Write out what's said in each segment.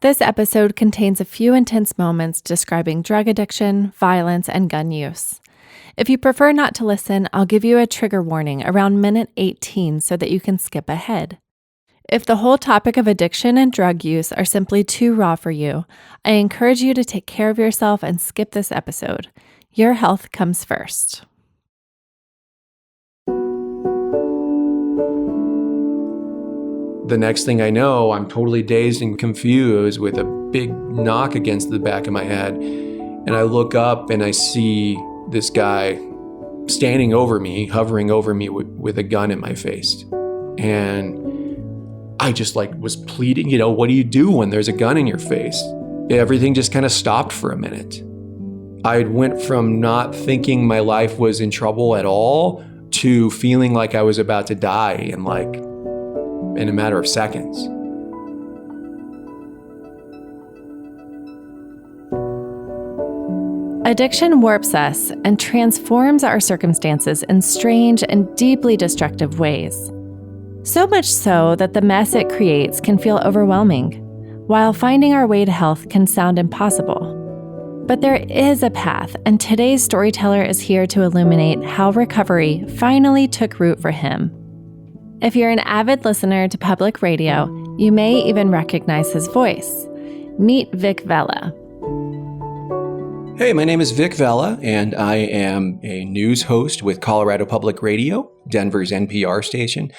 This episode contains a few intense moments describing drug addiction, violence, and gun use. If you prefer not to listen, I'll give you a trigger warning around minute 18 so that you can skip ahead. If the whole topic of addiction and drug use are simply too raw for you, I encourage you to take care of yourself and skip this episode. Your health comes first. The next thing I know, I'm totally dazed and confused with a big knock against the back of my head. And I look up and I see this guy standing over me, hovering over me with a gun in my face. And I just was pleading, what do you do when there's a gun in your face? Everything just kind of stopped for a minute. I went from not thinking my life was in trouble at all to feeling like I was about to die in a matter of seconds. Addiction warps us and transforms our circumstances in strange and deeply destructive ways. So much so that the mess it creates can feel overwhelming, while finding our way to health can sound impossible. But there is a path, and today's storyteller is here to illuminate how recovery finally took root for him. If you're an avid listener to public radio, you may even recognize his voice. Meet Vic Vela. Hey, my name is Vic Vela, and I am a news host with Colorado Public Radio, Denver's NPR station.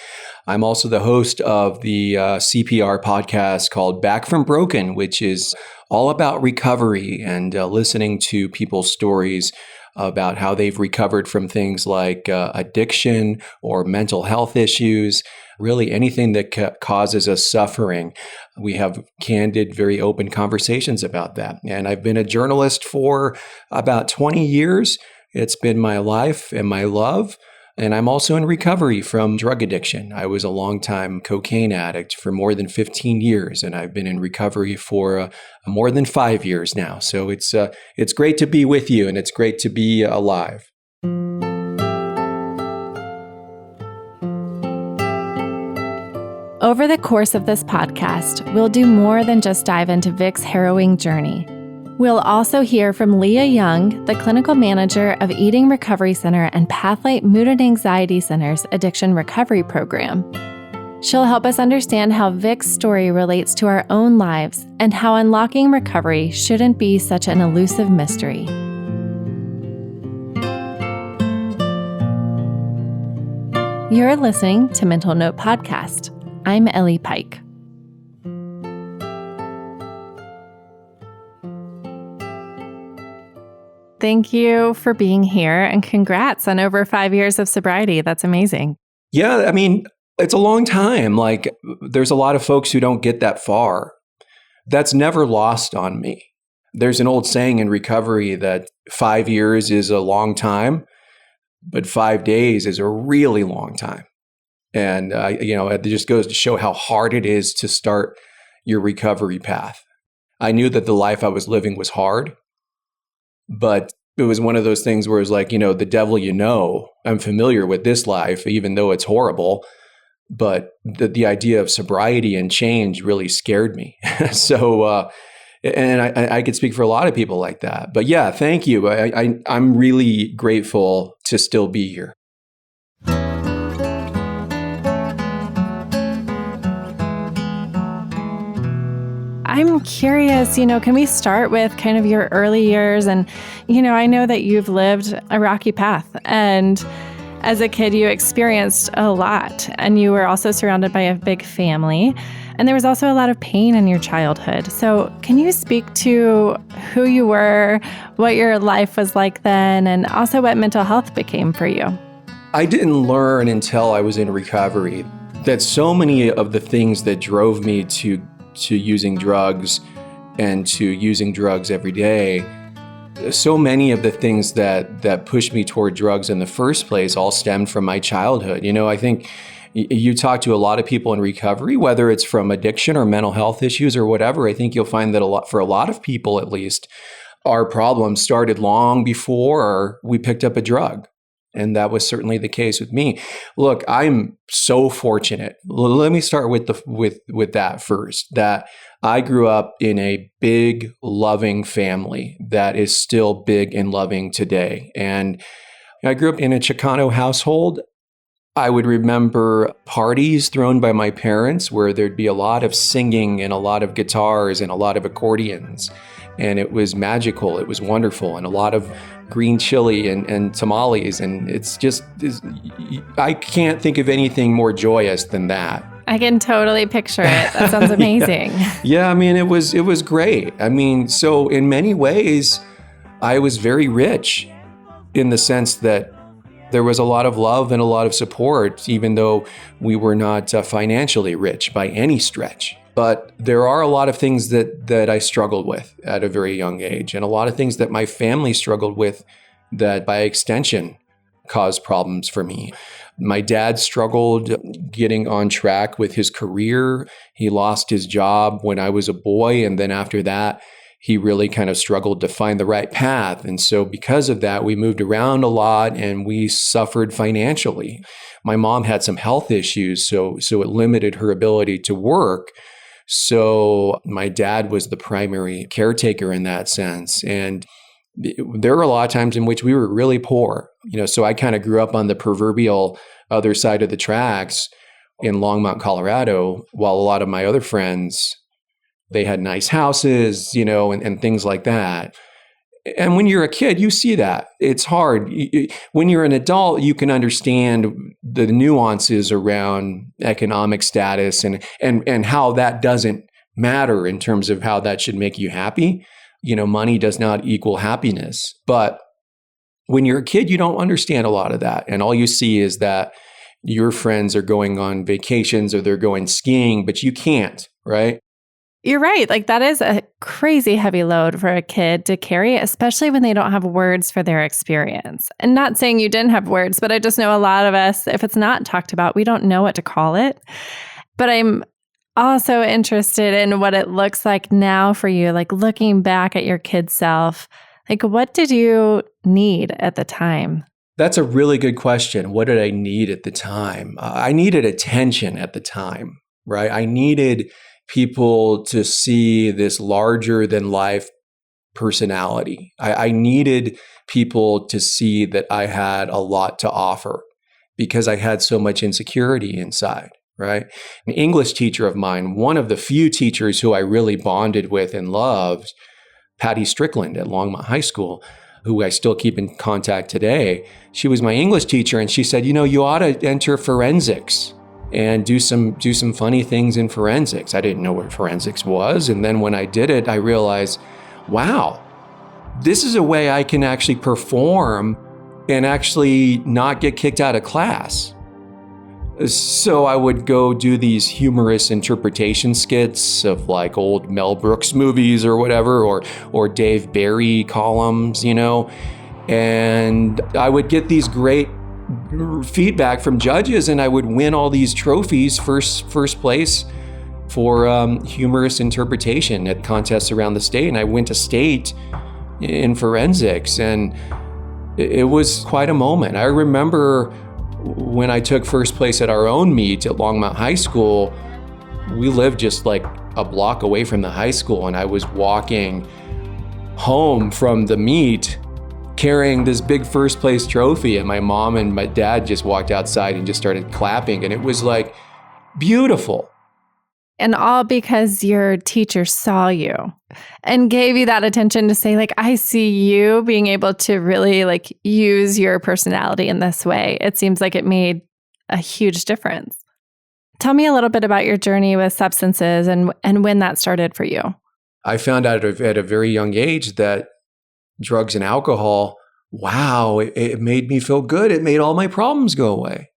I'm also the host of the CPR podcast called Back from Broken, which is all about recovery and listening to people's stories about how they've recovered from things like addiction or mental health issues, really anything that causes us suffering. We have candid, very open conversations about that. And I've been a journalist for about 20 years. It's been my life and my love. And I'm also in recovery from drug addiction. I was a longtime cocaine addict for more than 15 years, and I've been in recovery for more than 5 years now. So it's great to be with you, and it's great to be alive. Over the course of this podcast, we'll do more than just dive into Vic's harrowing journey. We'll also hear from Leah Young, the clinical manager of Eating Recovery Center and Pathlight Mood and Anxiety Center's Addiction Recovery Program. She'll help us understand how Vic's story relates to our own lives and how unlocking recovery shouldn't be such an elusive mystery. You're listening to Mental Note Podcast. I'm Ellie Pike. Thank you for being here, and congrats on over 5 years of sobriety. That's amazing. Yeah, it's a long time. There's a lot of folks who don't get that far. That's never lost on me. There's an old saying in recovery that 5 years is a long time, but 5 days is a really long time. And, it just goes to show how hard it is to start your recovery path. I knew that the life I was living was hard. But it was one of those things where it's the devil, I'm familiar with this life, even though it's horrible. But the idea of sobriety and change really scared me. So, and I could speak for a lot of people like that. But yeah, thank you. I'm really grateful to still be here. I'm curious, can we start with kind of your early years? And, I know that you've lived a rocky path, and as a kid, you experienced a lot, and you were also surrounded by a big family, and there was also a lot of pain in your childhood. So can you speak to who you were, what your life was like then, and also what mental health became for you? I didn't learn until I was in recovery that so many of the things that drove me to using drugs and to using drugs every day, so many of the things that pushed me toward drugs in the first place all stemmed from my childhood. I think you talk to a lot of people in recovery, whether it's from addiction or mental health issues or whatever. I think you'll find that for a lot of people, at least, our problems started long before we picked up a drug. And that was certainly the case with me. Look, I'm so fortunate. Let me start with that first, that I grew up in a big, loving family that is still big and loving today. And I grew up in a Chicano household. I would remember parties thrown by my parents where there'd be a lot of singing and a lot of guitars and a lot of accordions. And it was magical. It was wonderful. And a lot of green chili and tamales. And I can't think of anything more joyous than that. I can totally picture it. That sounds amazing. Yeah, I mean, it was great. I mean, so in many ways, I was very rich in the sense that there was a lot of love and a lot of support, even though we were not financially rich by any stretch. But there are a lot of things that I struggled with at a very young age, and a lot of things that my family struggled with that by extension caused problems for me. My dad struggled getting on track with his career. He lost his job when I was a boy, and then after that, he really kind of struggled to find the right path. And so because of that, we moved around a lot and we suffered financially. My mom had some health issues, so it limited her ability to work. So my dad was the primary caretaker in that sense. And there were a lot of times in which we were really poor. So I kind of grew up on the proverbial other side of the tracks in Longmont, Colorado, while a lot of my other friends, they had nice houses, and things like that. And when you're a kid, you see that. It's hard. When you're an adult, you can understand the nuances around economic status and how that doesn't matter in terms of how that should make you happy. Money does not equal happiness. But when you're a kid, you don't understand a lot of that. And all you see is that your friends are going on vacations or they're going skiing, but you can't, right? You're right. Like that is a crazy heavy load for a kid to carry, especially when they don't have words for their experience. And not saying you didn't have words, but I just know a lot of us, if it's not talked about, we don't know what to call it. But I'm also interested in what it looks like now for you, like looking back at your kid self. Like what did you need at the time? That's a really good question. What did I need at the time? I needed attention at the time, right? I needed people to see this larger than life personality. I needed people to see that I had a lot to offer because I had so much insecurity inside, right? An English teacher of mine, one of the few teachers who I really bonded with and loved, Patty Strickland at Longmont High School, who I still keep in contact today. She was my English teacher, and she said, you ought to enter forensics and do some funny things in forensics. I didn't know what forensics was. And then when I did it, I realized, wow, this is a way I can actually perform and actually not get kicked out of class. So I would go do these humorous interpretation skits of like old Mel Brooks movies or whatever, or Dave Barry columns, and I would get these great feedback from judges, and I would win all these trophies, first place for humorous interpretation at contests around the state. And I went to state in forensics, and it was quite a moment. I remember when I took first place at our own meet at Longmont High School. We lived just like a block away from the high school, and I was walking home from the meet carrying this big first place trophy, and my mom and my dad just walked outside and just started clapping, and it was like beautiful. And all because your teacher saw you and gave you that attention to say, like, I see you being able to really like use your personality in this way. It seems like it made a huge difference. Tell me a little bit about your journey with substances and when that started for you. I found out at a very young age that drugs and alcohol, wow, it made me feel good. It made all my problems go away.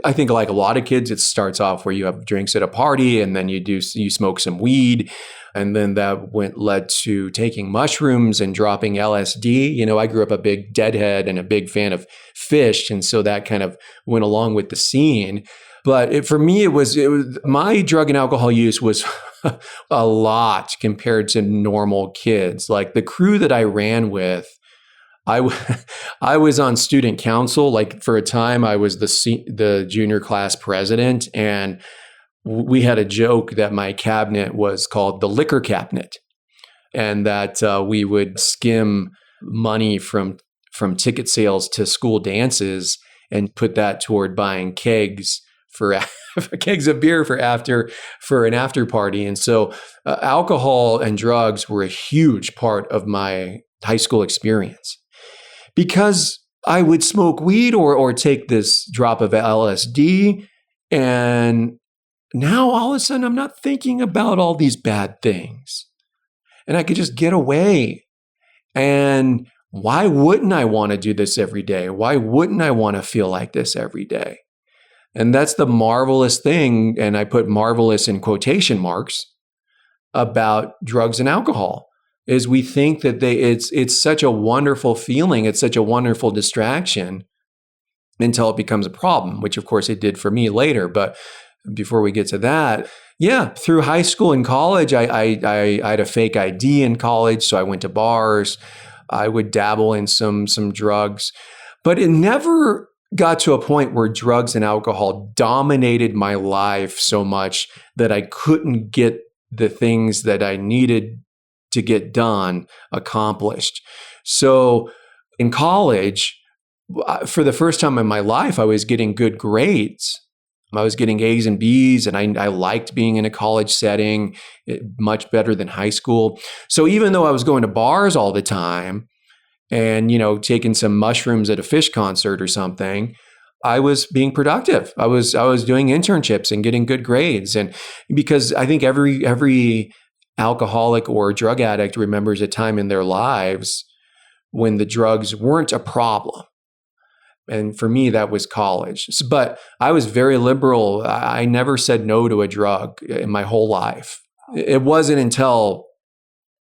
I think like a lot of kids, it starts off where you have drinks at a party and then you smoke some weed. And then that led to taking mushrooms and dropping LSD. I grew up a big Deadhead and a big fan of Fish. And so that kind of went along with the scene. But for me, it was my drug and alcohol use was a lot compared to normal kids. Like the crew that I ran with, I was on student council. Like for a time, I was the junior class president, and we had a joke that my cabinet was called the liquor cabinet, and that we would skim money from ticket sales to school dances and put that toward buying kegs for kegs of beer for an after party. And so alcohol and drugs were a huge part of my high school experience, because I would smoke weed or take this drop of LSD, and now all of a sudden I'm not thinking about all these bad things, and I could just get away. And why wouldn't I want to do this every day? Why wouldn't I want to feel like this every day? And that's the marvelous thing, and I put marvelous in quotation marks, about drugs and alcohol, is we think that it's such a wonderful feeling, it's such a wonderful distraction, until it becomes a problem, which of course it did for me later. But before we get to that, yeah, through high school and college, I had a fake ID in college, so I went to bars. I would dabble in some drugs, but it never got to a point where drugs and alcohol dominated my life so much that I couldn't get the things that I needed to get done accomplished. So in college, for the first time in my life, I was getting good grades. I was getting A's and B's, and I liked being in a college setting much better than high school. So even though I was going to bars all the time and, taking some mushrooms at a Fish concert or something, I was being productive. I was doing internships and getting good grades. And because I think every alcoholic or drug addict remembers a time in their lives when the drugs weren't a problem. And for me, that was college. But I was very liberal. I never said no to a drug in my whole life. It wasn't until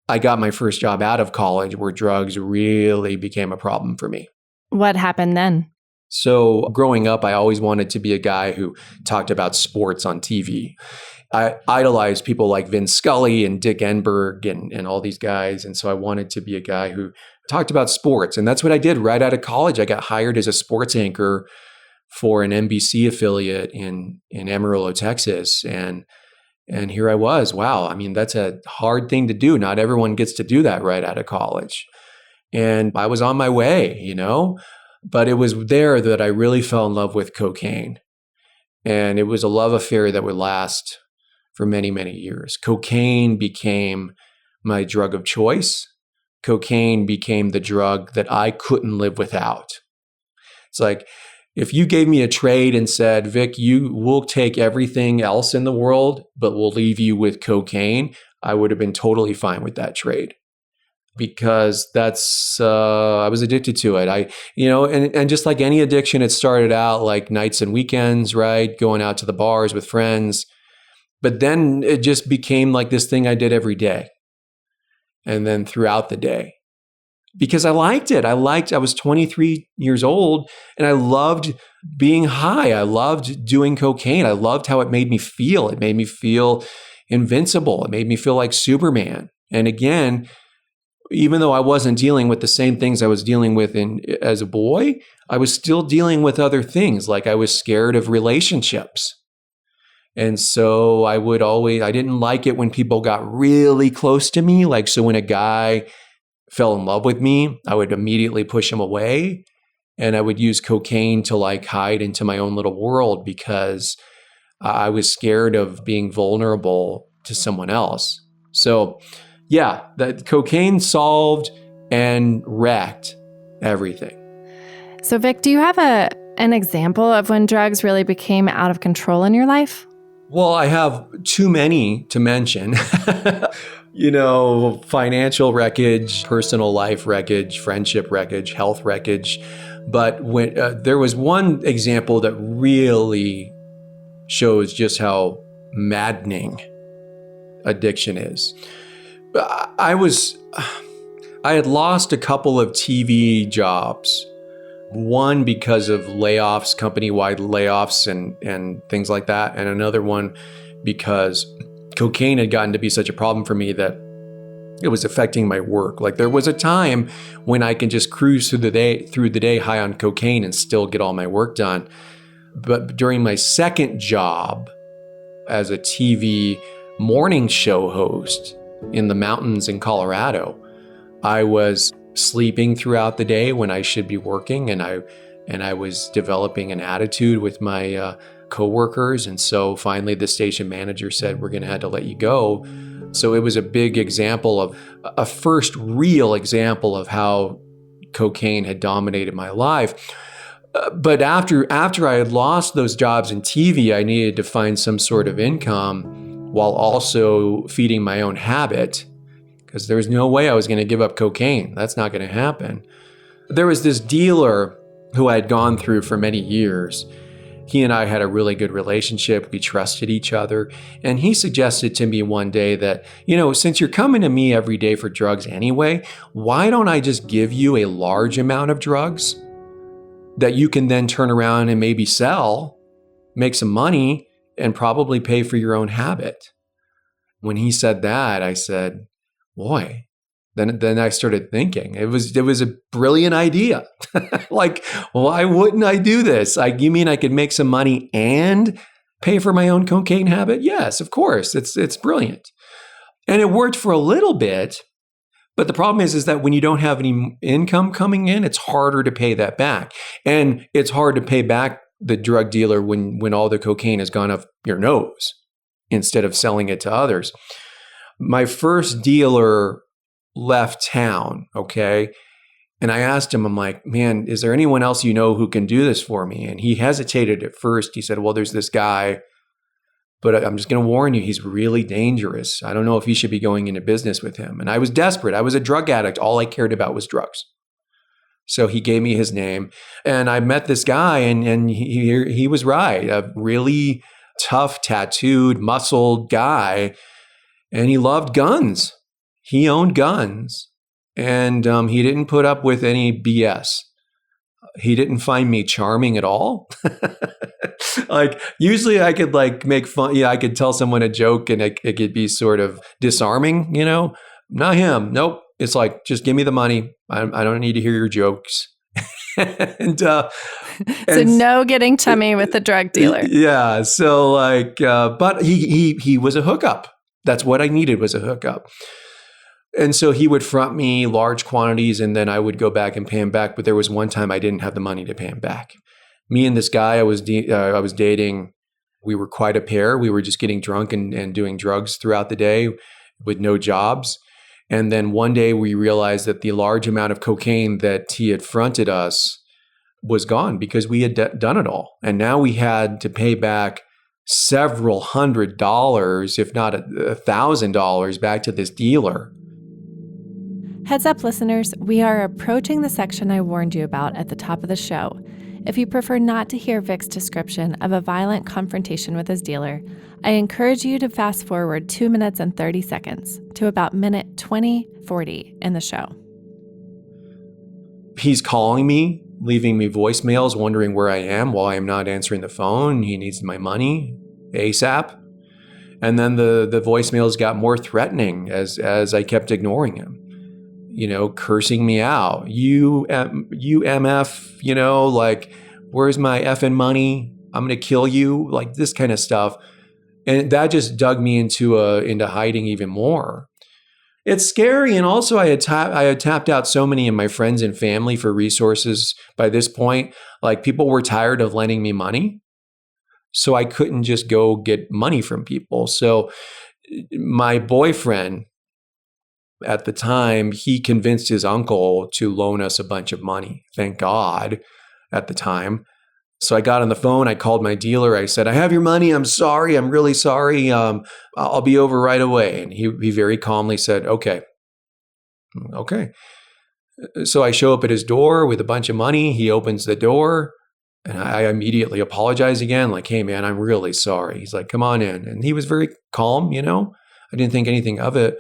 I got my first job out of college where drugs really became a problem for me. What happened then? So growing up, I always wanted to be a guy who talked about sports on TV. I idolized people like Vin Scully and Dick Enberg and all these guys. And so I wanted to be a guy who talked about sports. And that's what I did right out of college. I got hired as a sports anchor for an NBC affiliate in Amarillo, Texas. And here I was. Wow. I mean, that's a hard thing to do. Not everyone gets to do that right out of college. And I was on my way, but it was there that I really fell in love with cocaine. And it was a love affair that would last for many, many years. Cocaine became my drug of choice. Cocaine became the drug that I couldn't live without. It's like, if you gave me a trade and said, Vic, we'll take everything else in the world, but we'll leave you with cocaine, I would have been totally fine with that trade. Because I was addicted to it. And just like any addiction, it started out like nights and weekends, right? Going out to the bars with friends. But then it just became like this thing I did every day. And then throughout the day. Because I liked it. I was 23 years old and I loved being high. I loved doing cocaine. I loved how it made me feel. It made me feel invincible. It made me feel like Superman. And again, even though I wasn't dealing with the same things I was dealing with as a boy, I was still dealing with other things. Like I was scared of relationships. And so I didn't like it when people got really close to me. Like, so when a guy fell in love with me, I would immediately push him away. And I would use cocaine to like hide into my own little world because I was scared of being vulnerable to someone else. So yeah, that cocaine solved and wrecked everything. So Vic, do you have an example of when drugs really became out of control in your life? Well, I have too many to mention. Financial wreckage, personal life wreckage, friendship wreckage, health wreckage. But when there was one example that really shows just how maddening addiction is. I had lost a couple of TV jobs. One because of layoffs, company-wide layoffs and things like that. And another one because cocaine had gotten to be such a problem for me that it was affecting my work. Like there was a time when I could just cruise through the day high on cocaine and still get all my work done. But during my second job as a TV morning show host in the mountains in Colorado, I was sleeping throughout the day when I should be working, and I was developing an attitude with my coworkers. And so finally the station manager said, we're going to have to let you go. So it was a big example of a first real example of how cocaine had dominated my life. But after I had lost those jobs in TV, I needed to find some sort of income while also feeding my own habit, because there was no way I was going to give up cocaine. That's not going to happen. There was this dealer who I had gone through for many years. He and I had a really good relationship. We trusted each other. And he suggested to me one day that, since you're coming to me every day for drugs anyway, why don't I just give you a large amount of drugs that you can then turn around and maybe sell, make some money, and probably pay for your own habit? When he said that, I said, boy. Then I started thinking it was a brilliant idea. Like, why wouldn't I do this? You mean I could make some money and pay for my own cocaine habit? Yes, of course. It's brilliant. And it worked for a little bit, but the problem is that when you don't have any income coming in, it's harder to pay that back. And it's hard to pay back the drug dealer when all the cocaine has gone up your nose instead of selling it to others. My first dealer left town, okay? And I asked him, I'm like, man, is there anyone else who can do this for me? And he hesitated at first. He said, well, there's this guy, but I'm just going to warn you, he's really dangerous. I don't know if you should be going into business with him. And I was desperate. I was a drug addict. All I cared about was drugs. So he gave me his name, and I met this guy, and he was right. A really tough, tattooed, muscled guy, and he loved guns. He owned guns, and he didn't put up with any BS. He didn't find me charming at all. Like, usually I could make fun. Yeah, I could tell someone a joke and it could be sort of disarming, Not him. Nope. It's like, just give me the money. I don't need to hear your jokes. So no getting chummy with the drug dealer. Yeah. So but he was a hookup. That's what I needed, was a hookup. And so he would front me large quantities, and then I would go back and pay him back. But there was one time I didn't have the money to pay him back. Me and this guy I was dating, we were quite a pair. We were just getting drunk and doing drugs throughout the day with no jobs. And then one day we realized that the large amount of cocaine that he had fronted us was gone because we had done it all. And now we had to pay back several $100s, if not $1,000 back to this dealer. Heads up, listeners, we are approaching the section I warned you about at the top of the show. If you prefer not to hear Vic's description of a violent confrontation with his dealer, I encourage you to fast forward 2 minutes and 30 seconds to about minute 20:40 in the show. He's calling me, leaving me voicemails, wondering where I am while I'm not answering the phone. He needs my money ASAP. And then the voicemails got more threatening as I kept ignoring him. Cursing me out. You MF, where's my effing money? I'm going to kill you, this kind of stuff. And that just dug me into hiding even more. It's scary. And also I had tapped out so many of my friends and family for resources by this point. People were tired of lending me money. So I couldn't just go get money from people. So my boyfriend, at the time, he convinced his uncle to loan us a bunch of money. Thank God, at the time. So I got on the phone. I called my dealer. I said, I have your money. I'm sorry. I'm really sorry. I'll be over right away. And he very calmly said, okay. So I show up at his door with a bunch of money. He opens the door, and I immediately apologize again. Hey, man, I'm really sorry. He's like, come on in. And he was very calm, I didn't think anything of it.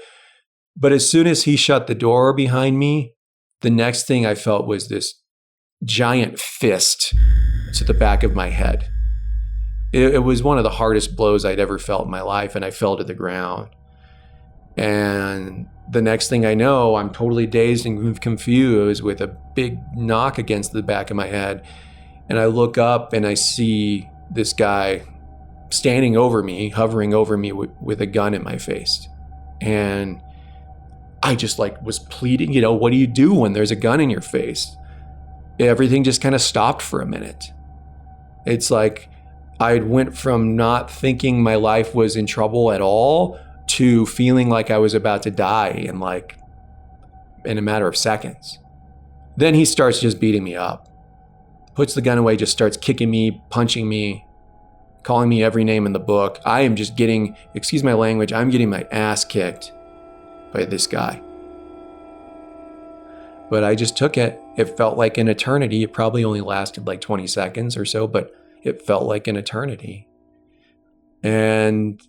But as soon as he shut the door behind me, the next thing I felt was this giant fist to the back of my head. It was one of the hardest blows I'd ever felt in my life, and I fell to the ground. And the next thing I know, I'm totally dazed and confused with a big knock against the back of my head. And I look up and I see this guy standing over me, hovering over me with a gun in my face. And I just was pleading, what do you do when there's a gun in your face? Everything just kind of stopped for a minute. It's like I went from not thinking my life was in trouble at all to feeling like I was about to die in a matter of seconds. Then he starts just beating me up, puts the gun away, just starts kicking me, punching me, calling me every name in the book. I am just getting, excuse my language, I'm getting my ass kicked by this guy. But I just took it. It felt like an eternity. It probably only lasted 20 seconds or so, but it felt like an eternity. And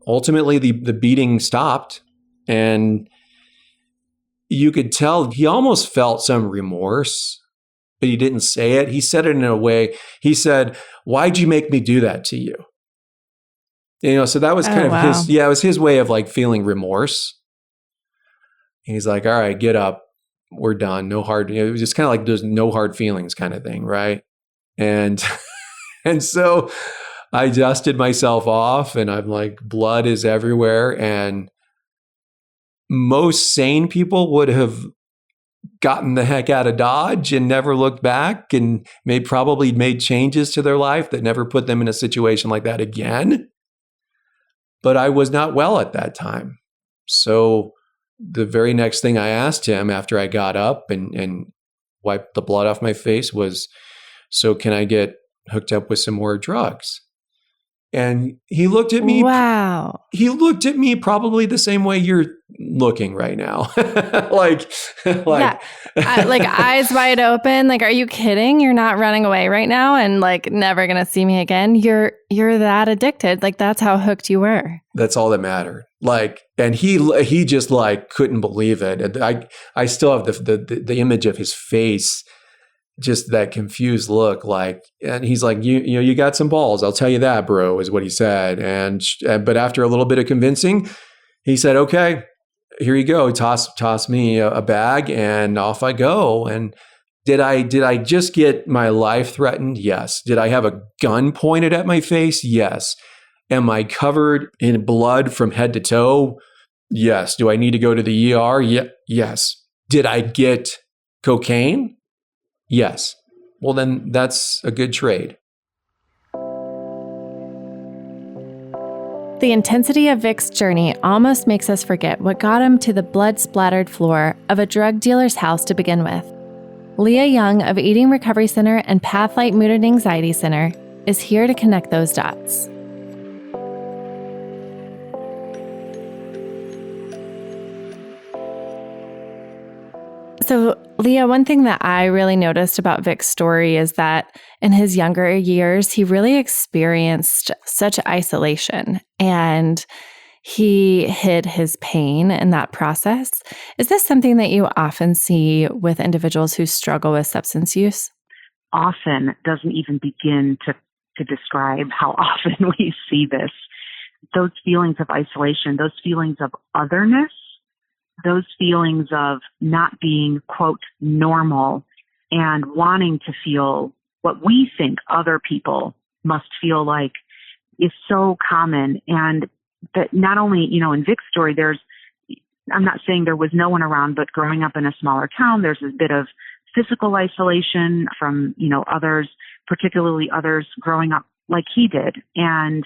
ultimately, the beating stopped, and you could tell he almost felt some remorse, but he didn't say it. He said it in a way, he said, "Why'd you make me do that to you?" So that was kind of his, it was his way of feeling remorse. He's like, "All right, get up. We're done. No hard," it was just kind of there's no hard feelings kind of thing, right? And and so I dusted myself off, and I'm blood is everywhere. And most sane people would have gotten the heck out of Dodge and never looked back, and probably made changes to their life that never put them in a situation like that again. But I was not well at that time. So the very next thing I asked him after I got up and wiped the blood off my face was, "So can I get hooked up with some more drugs?" And he looked at me. Wow. He looked at me probably the same way you're looking right now. Eyes wide open. Are you kidding? You're not running away right now and never going to see me again. You're that addicted. That's how hooked you were. That's all that mattered. And he just couldn't believe it. And I still have the image of his face, just that confused look, and he's like, you got some balls. I'll tell you that, bro, is what he said. But after a little bit of convincing, he said, "Okay, here you go." Toss me a bag, and off I go. And did I just get my life threatened? Yes. Did I have a gun pointed at my face? Yes. Am I covered in blood from head to toe? Yes. Do I need to go to the ER? Yes. Did I get cocaine? Yes. Well, then that's a good trade. The intensity of Vic's journey almost makes us forget what got him to the blood-splattered floor of a drug dealer's house to begin with. Leah Young of Eating Recovery Center and Pathlight Mood and Anxiety Center is here to connect those dots. So, Leah, one thing that I really noticed about Vic's story is that in his younger years, he really experienced such isolation, and he hid his pain in that process. Is this something that you often see with individuals who struggle with substance use? Often doesn't even begin to describe how often we see this. Those feelings of isolation, those feelings of otherness, those feelings of not being, quote, normal, and wanting to feel what we think other people must feel like is so common. And that not only, in Vic's story, I'm not saying there was no one around, but growing up in a smaller town, there's a bit of physical isolation from, others, particularly others growing up like he did. And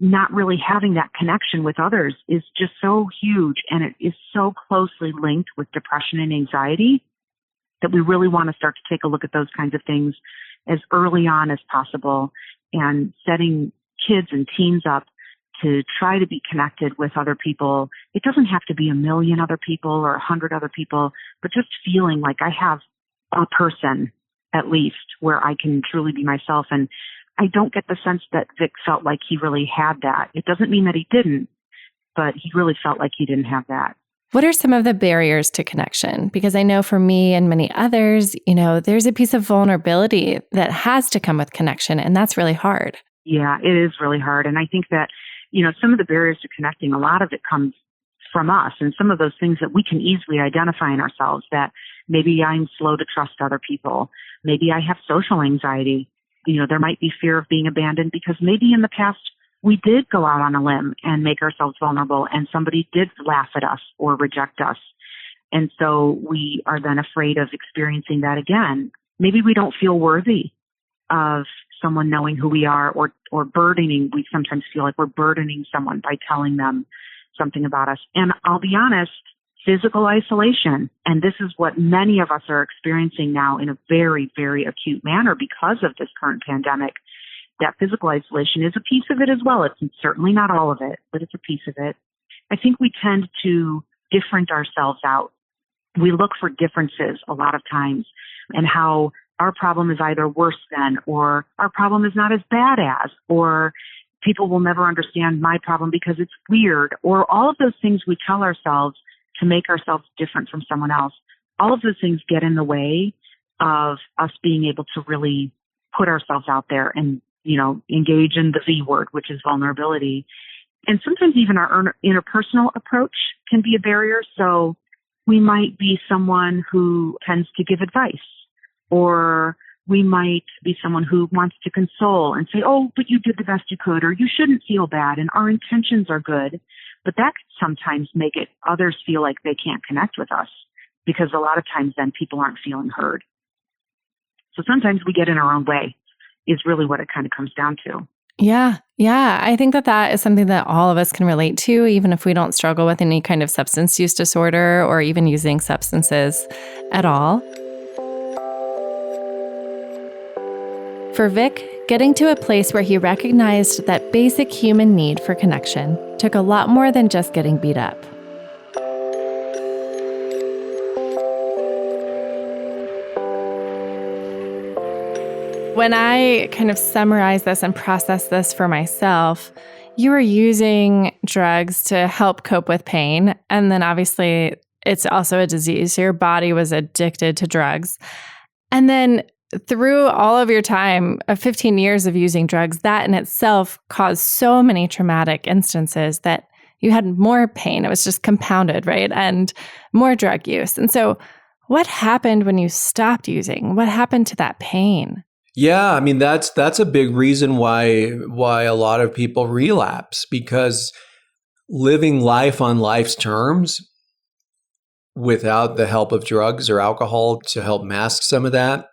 not really having that connection with others is just so huge, and it is so closely linked with depression and anxiety that we really want to start to take a look at those kinds of things as early on as possible, and setting kids and teens up to try to be connected with other people. It doesn't have to be 1 million other people or 100 other people, but just feeling like I have a person at least where I can truly be myself. And I don't get the sense that Vic felt like he really had that. It doesn't mean that he didn't, but he really felt like he didn't have that. What are some of the barriers to connection? Because I know for me and many others, there's a piece of vulnerability that has to come with connection, and that's really hard. Yeah, it is really hard. And I think that, some of the barriers to connecting, a lot of it comes from us. And some of those things that we can easily identify in ourselves, that maybe I'm slow to trust other people. Maybe I have social anxiety. There might be fear of being abandoned because maybe in the past we did go out on a limb and make ourselves vulnerable and somebody did laugh at us or reject us. And so we are then afraid of experiencing that again. Maybe we don't feel worthy of someone knowing who we are, or burdening. We sometimes feel like we're burdening someone by telling them something about us. And I'll be honest, physical isolation, and this is what many of us are experiencing now in a very, very acute manner because of this current pandemic, that physical isolation is a piece of it as well. It's certainly not all of it, but it's a piece of it. I think we tend to different ourselves out. We look for differences a lot of times, and how our problem is either worse than, or our problem is not as bad as, or people will never understand my problem because it's weird, or all of those things we tell ourselves to make ourselves different from someone else. All of those things get in the way of us being able to really put ourselves out there and, engage in the V word, which is vulnerability. And sometimes even our interpersonal approach can be a barrier. So we might be someone who tends to give advice, or we might be someone who wants to console and say, oh, but you did the best you could, or you shouldn't feel bad, and our intentions are good. But that could sometimes make others feel like they can't connect with us, because a lot of times then people aren't feeling heard. So sometimes we get in our own way is really what it kind of comes down to. Yeah. I think that is something that all of us can relate to, even if we don't struggle with any kind of substance use disorder or even using substances at all. For Vic, getting to a place where he recognized that basic human need for connection took a lot more than just getting beat up. When I kind of summarize this and process this for myself, you were using drugs to help cope with pain. And then obviously it's also a disease. So your body was addicted to drugs. And then through all of your time of 15 years of using drugs, that in itself caused so many traumatic instances that you had more pain. It was just compounded, right? And more drug use. And so what happened when you stopped using? What happened to that pain? Yeah, I mean, that's a big reason why a lot of people relapse, because living life on life's terms without the help of drugs or alcohol to help mask some of that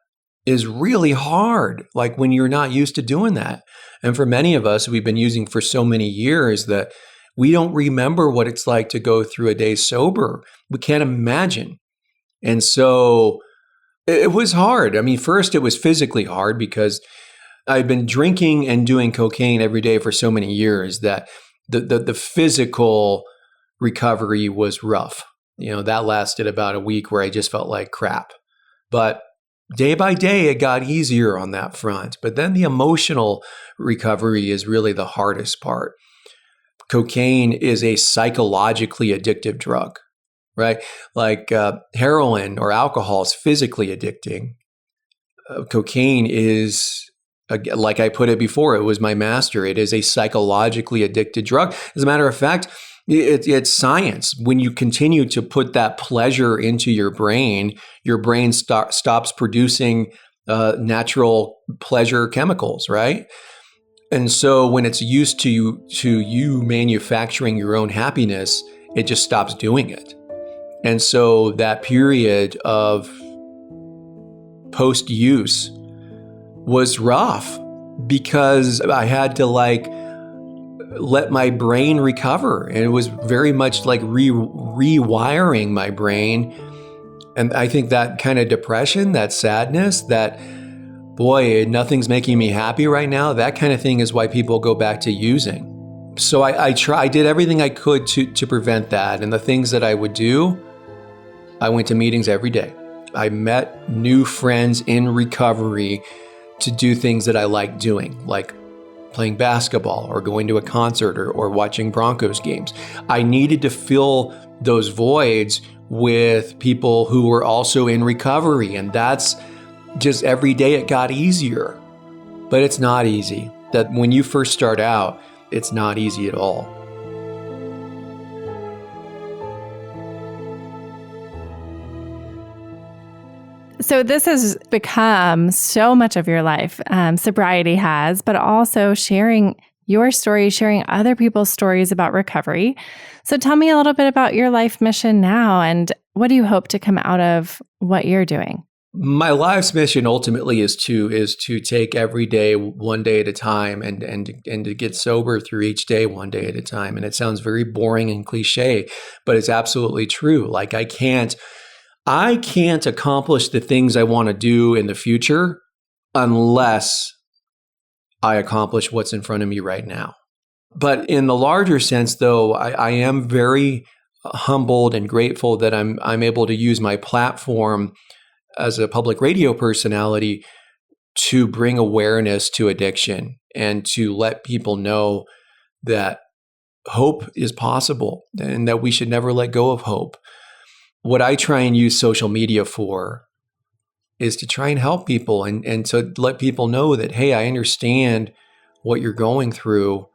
is really hard, like when you're not used to doing that. And for many of us, we've been using for so many years that we don't remember what it's like to go through a day sober. We can't imagine. And so it was hard. I mean, first it was physically hard because I've been drinking and doing cocaine every day for so many years that the physical recovery was rough. That lasted about a week where I just felt like crap. But day by day, it got easier on that front. But then the emotional recovery is really the hardest part. Cocaine is a psychologically addictive drug, right? Like heroin or alcohol is physically addicting. Cocaine is, like I put it before, it was my master. It is a psychologically addicted drug. As a matter of fact, it's science. When you continue to put that pleasure into your brain stops producing natural pleasure chemicals, right? And so when it's used to you manufacturing your own happiness, it just stops doing it. And so that period of post-use was rough because I had to let my brain recover. And it was very much like rewiring my brain. And I think that kind of depression, that sadness, that, boy, nothing's making me happy right now, that kind of thing is why people go back to using. So I did everything I could to prevent that. And the things that I would do, I went to meetings every day. I met new friends in recovery to do things that I liked doing, like playing basketball or going to a concert or watching Broncos games. I needed to fill those voids with people who were also in recovery. And that's just every day it got easier. But it's not easy. That when you first start out, it's not easy at all. So this has become so much of your life, sobriety has, but also sharing your story, sharing other people's stories about recovery. So tell me a little bit about your life mission now, and what do you hope to come out of what you're doing? My life's mission ultimately is to take every day one day at a time, and to get sober through each day one day at a time. And it sounds very boring and cliche, but it's absolutely true. Like I can't accomplish the things I want to do in the future unless I accomplish what's in front of me right now. But in the larger sense, though, I am very humbled and grateful that I'm able to use my platform as a public radio personality to bring awareness to addiction and to let people know that hope is possible and that we should never let go of hope. What I try and use social media for is to try and help people and to let people know that, hey, I understand what you're going through,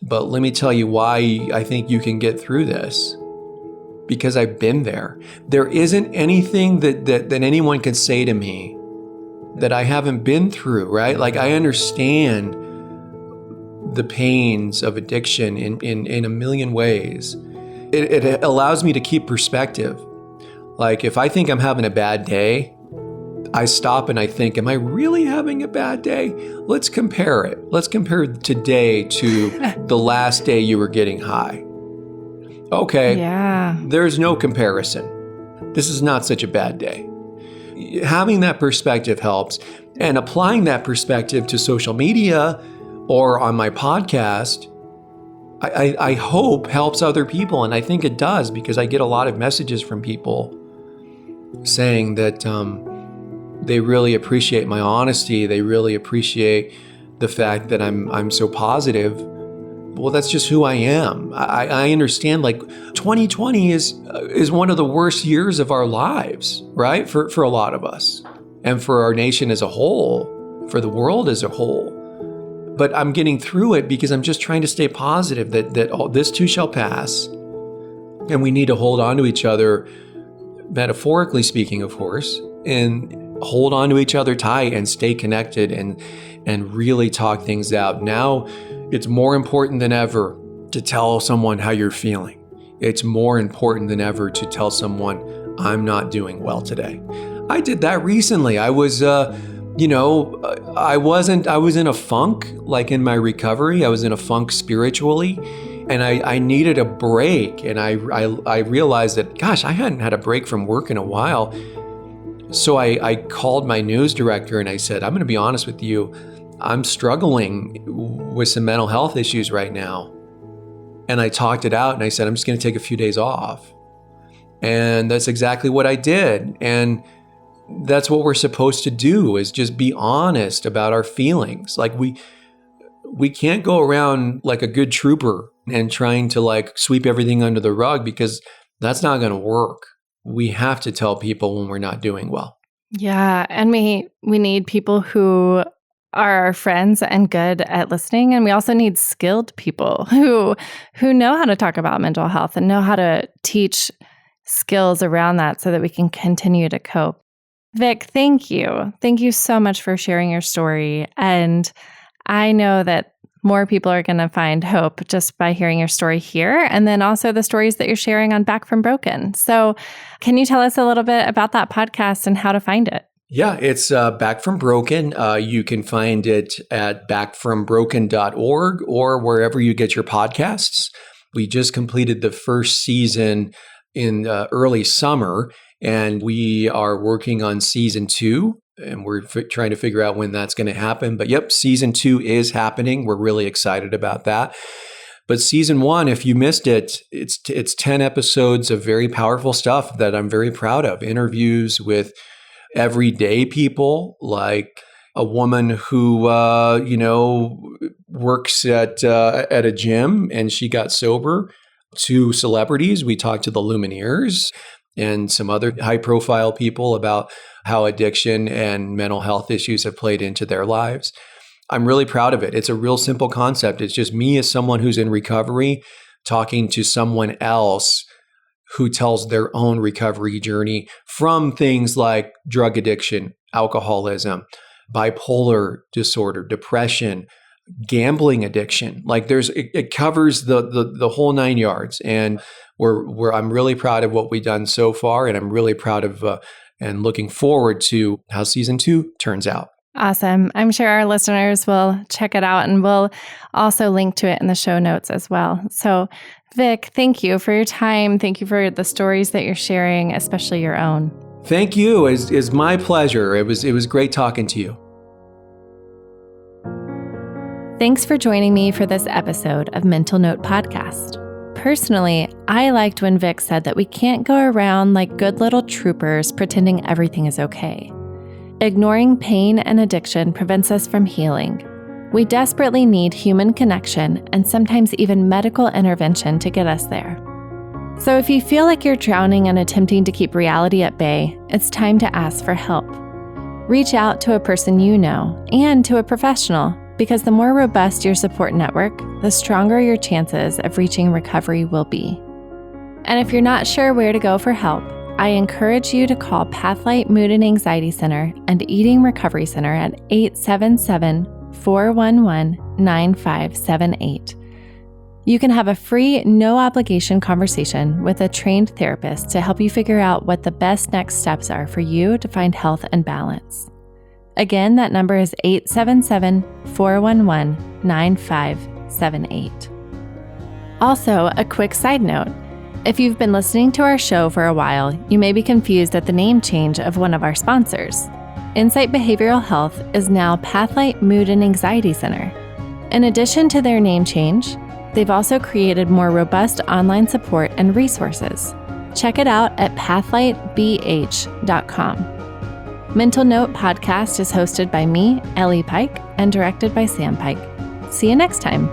but let me tell you why I think you can get through this. Because I've been there. There isn't anything that anyone can say to me that I haven't been through, right? Like I understand the pains of addiction in a million ways. It allows me to keep perspective. Like if I think I'm having a bad day, I stop and I think, am I really having a bad day? Let's compare it. Let's compare today to the last day you were getting high. Okay, yeah. There's no comparison. This is not such a bad day. Having that perspective helps, and applying that perspective to social media or on my podcast, I hope helps other people. And I think it does, because I get a lot of messages from people saying that they really appreciate my honesty. They really appreciate the fact that I'm so positive. Well, that's just who I am. I understand, like 2020 is one of the worst years of our lives, right? For a lot of us, and for our nation as a whole, for the world as a whole. But I'm getting through it because I'm just trying to stay positive that all, this too shall pass. And we need to hold on to each other, metaphorically speaking, of course, and hold on to each other tight and stay connected and really talk things out. Now, it's more important than ever to tell someone how you're feeling. It's more important than ever to tell someone, I'm not doing well today. I did that recently. I was, I was in a funk, like in my recovery. I was in a funk spiritually, and I needed a break. And I realized that, gosh, I hadn't had a break from work in a while. So I called my news director and I said, I'm going to be honest with you. I'm struggling with some mental health issues right now. And I talked it out and I said, I'm just going to take a few days off. And that's exactly what I did. And that's what we're supposed to do, is just be honest about our feelings. Like we can't go around like a good trooper and trying to like sweep everything under the rug, because that's not going to work. We have to tell people when we're not doing well. Yeah. And we need people who are our friends and good at listening. And we also need skilled people who know how to talk about mental health and know how to teach skills around that so that we can continue to cope. Vic, thank you. Thank you so much for sharing your story. And I know that more people are going to find hope just by hearing your story here, and then also the stories that you're sharing on Back from Broken. So can you tell us a little bit about that podcast and how to find it? Yeah, it's Back from Broken. You can find it at backfrombroken.org or wherever you get your podcasts. We just completed the first season in early summer, and we are working on season 2, and we're trying to figure out when that's going to happen. But yep, season 2 is happening. We're really excited about that. But season 1, if you missed it, it's 10 episodes of very powerful stuff that I'm very proud of. Interviews with everyday people, like a woman who works at a gym and she got sober, to celebrities. We talked to the Lumineers and some other high-profile people about how addiction and mental health issues have played into their lives. I'm really proud of it. It's a real simple concept. It's just me as someone who's in recovery talking to someone else who tells their own recovery journey from things like drug addiction, alcoholism, bipolar disorder, depression, gambling addiction. Like it covers the whole 9 yards. And I'm really proud of what we've done so far. And I'm really proud of and looking forward to how season 2 turns out. Awesome. I'm sure our listeners will check it out, and we'll also link to it in the show notes as well. So, Vic, thank you for your time. Thank you for the stories that you're sharing, especially your own. Thank you. It's my pleasure. It was great talking to you. Thanks for joining me for this episode of Mental Note Podcast. Personally, I liked when Vic said that we can't go around like good little troopers pretending everything is okay. Ignoring pain and addiction prevents us from healing. We desperately need human connection and sometimes even medical intervention to get us there. So if you feel like you're drowning and attempting to keep reality at bay, it's time to ask for help. Reach out to a person you know and to a professional, because the more robust your support network, the stronger your chances of reaching recovery will be. And if you're not sure where to go for help, I encourage you to call Pathlight Mood and Anxiety Center and Eating Recovery Center at 877-411-9578. You can have a free, no-obligation conversation with a trained therapist to help you figure out what the best next steps are for you to find health and balance. Again, that number is 877-411-9578. Also, a quick side note. If you've been listening to our show for a while, you may be confused at the name change of one of our sponsors. Insight Behavioral Health is now Pathlight Mood and Anxiety Center. In addition to their name change, they've also created more robust online support and resources. Check it out at pathlightbh.com. Mental Note Podcast is hosted by me, Ellie Pike, and directed by Sam Pike. See you next time.